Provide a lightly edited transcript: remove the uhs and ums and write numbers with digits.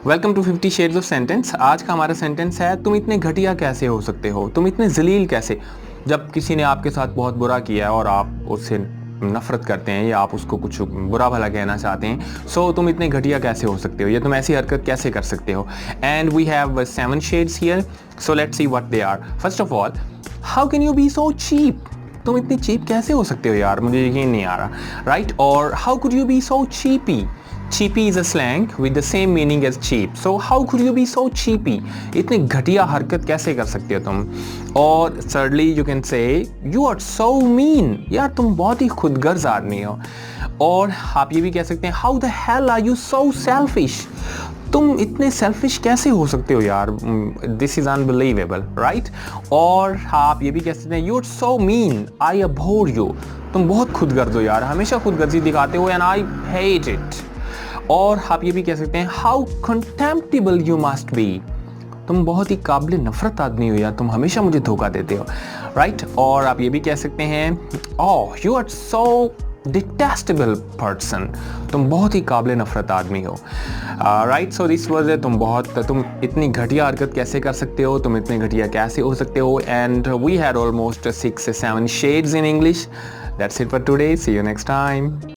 Welcome to 50 shades of sentence. आज का हमारा सेंटेंस है, तुम इतने घटिया कैसे हो सकते हो, तुम इतने जलील कैसे। जब किसी ने आपके साथ बहुत बुरा किया है और आप उससे नफरत करते हैं या आप उसको कुछ बुरा भला कहना चाहते हैं, सो तुम इतने घटिया कैसे हो सकते हो या तुम ऐसी हरकत कैसे कर सकते हो। And we have 7 shades here, so let's see what they are. First of all, how can you be so cheap. तुम इतनी चीप कैसे हो सकते हो यार, मुझे यकीन नहीं आ रहा, राइट। और how could you be so cheapy. cheapy is a slang with the same meaning as cheap, so how could you be so cheapy। इतनी घटिया हरकत कैसे कर सकते हो तुम। और thirdly you can say you are so mean, यार तुम बहुत ही खुदगर्ज आदमी हो। और आप ये भी कह सकते हैं how the hell are you so selfish, तुम इतने सेल्फिश कैसे हो सकते हो यार, दिस इज अनबिलीवेबल, राइट। और आप ये भी कह सकते हैं you are so mean, I abhor you, तुम बहुत खुदगर्ज हो यार, हमेशा खुदगर्जी दिखाते हो, एंड आई हेट इट। और आप ये भी कह सकते हैं हाउ कंटेम्प्टेबल यू मस्ट बी, तुम बहुत ही काबिल नफरत आदमी हो यार, तुम हमेशा मुझे धोखा देते हो, राइट। और आप ये भी कह सकते हैं oh you are so detestable person, तुम बहुत ही काबिल नफरत आदमी हो, राइट। सो दिस वाज, तुम इतनी घटिया हरकत कैसे कर सकते हो, तुम इतने घटिया कैसे हो सकते हो। एंड वी हैड ऑलमोस्ट 6 से 7 shades in English. That's it for today, see you next time.